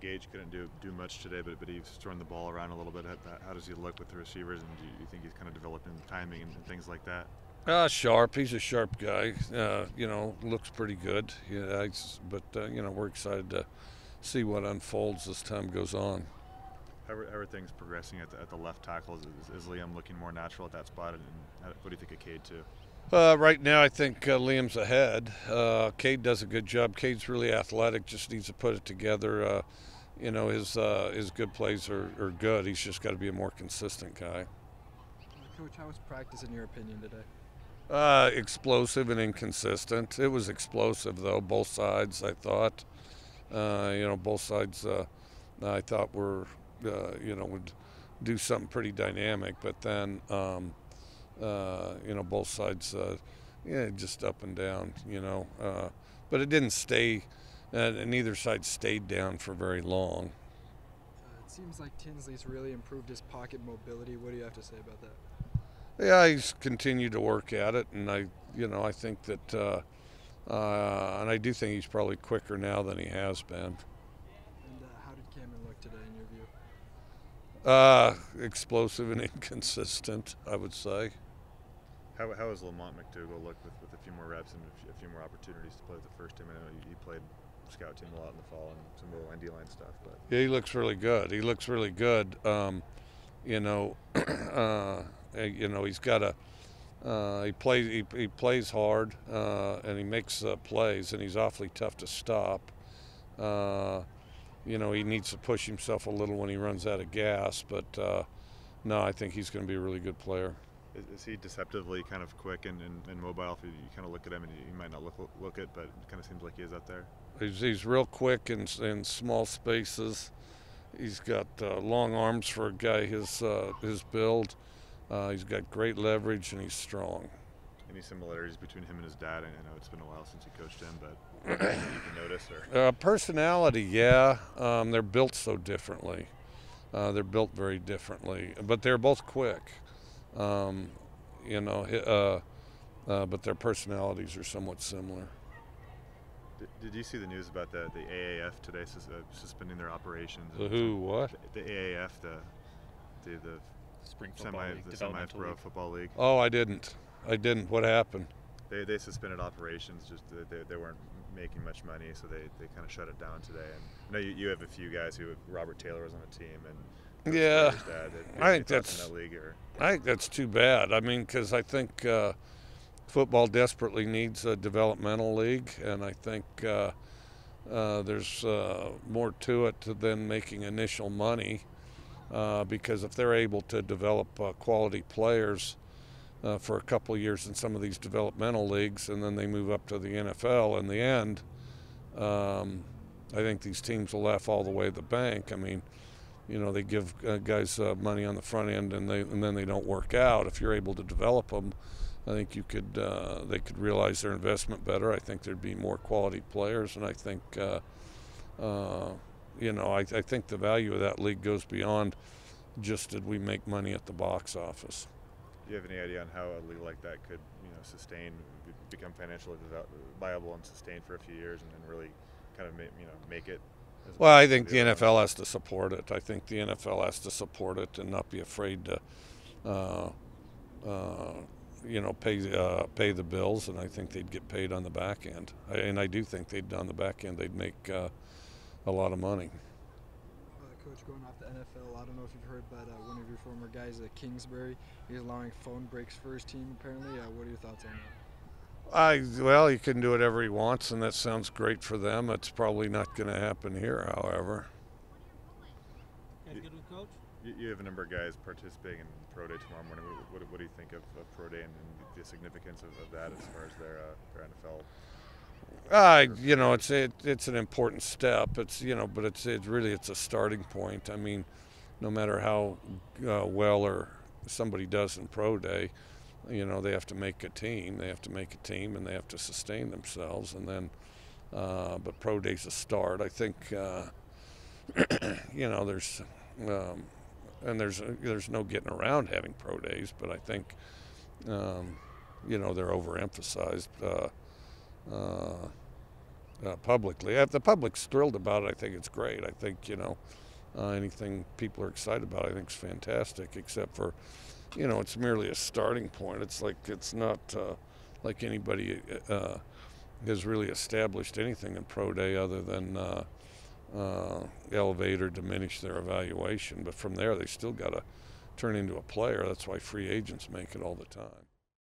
Gage couldn't do much today, but he's throwing the ball around a little bit. How does he look with the receivers, and do you think he's kind of developing timing and things like that? Sharp. He's a sharp guy. Looks pretty good. Yeah, but we're excited to see what unfolds as time goes on. How are things progressing at the left tackle? Is Liam looking more natural at that spot? And what do you think of Cade too? Right now, I think Liam's ahead. Cade does a good job. Cade's really athletic. Just needs to put it together. His good plays are good. He's just got to be a more consistent guy. Coach, how was practice in your opinion today? Explosive and inconsistent. It was explosive though, both sides. I thought. Both sides. I thought would do something pretty dynamic, but then both sides, just up and down. But it didn't stay. Neither side stayed down for very long. It seems like Tinsley's really improved his pocket mobility. What do you have to say about that? Yeah, he's continued to work at it, and I think that, and I do think he's probably quicker now than he has been. And how did Cameron look today, in your view? Explosive and inconsistent, I would say. How has Lamont McDougall looked with a few more reps and a few more opportunities to play with the first team? I know he played scout team a lot in the fall and some little ND line stuff, but yeah, he looks really good. He looks really good. He's got he plays hard, and he makes plays, and he's awfully tough to stop. He needs to push himself a little when he runs out of gas, but no, I think he's going to be a really good player. Is he deceptively kind of quick and mobile? If you kind of look at him, and you might not look it, but it kind of seems like he is out there. He's real quick in small spaces. He's got long arms for a guy his build. He's got great leverage, and he's strong. Any similarities between him and his dad? I know it's been a while since he coached him, but anything you can notice? Or personality, yeah. They're built so differently. They're built very differently, but they're both quick. But their personalities are somewhat similar. Did you see the news about the AAF today suspending their operations? The who? What? The AAF, the Spring Football League, the Developmental semi-pro League. football league. Oh, I didn't. What happened? They suspended operations. Just they weren't making much money, so they kind of shut it down today. And I know you have a few guys who Robert Taylor was on the team, and yeah, dad, I think that's in that league. I think that's too bad. I mean, because I think football desperately needs a developmental league, and I think there's more to it than making initial money. Because if they're able to develop quality players for a couple of years in some of these developmental leagues, and then they move up to the NFL in the end, I think these teams will laugh all the way to the bank. I mean, they give guys money on the front end, and then they don't work out. If you're able to develop them, I think they could realize their investment better. I think there'd be more quality players, and I think I think the value of that league goes beyond just did we make money at the box office. Do you have any idea on how a league like that could, become financially viable and sustain for a few years, and then really kind of make it? Well, I think the NFL has to support it. I think the NFL has to support it and not be afraid to, pay the bills. And I think they'd get paid on the back end. And I do think on the back end they'd make a lot of money. Coach, going off the NFL, I don't know if you've heard, but one of your former guys at Kingsbury, he's allowing phone breaks for his team, apparently. What are your thoughts on that? Well, he can do whatever he wants, and that sounds great for them. It's probably not going to happen here, however. You guys good with Coach? You have a number of guys participating in Pro Day tomorrow morning. What do you think of Pro Day and the significance of that as far as their NFL? It's an important step. It's but it's a starting point. I mean, no matter how well or somebody does in Pro Day, they have to make a team. They have to make a team, and they have to sustain themselves. And then, but Pro Day's a start. I think, there's no getting around having Pro Days. But I think, they're overemphasized. publicly. If the public's thrilled about it, I think it's great. I think, anything people are excited about, I think is fantastic, except for, it's merely a starting point. It's not like anybody has really established anything in pro day other than elevate or diminish their evaluation. But from there, they still got to turn into a player. That's why free agents make it all the time.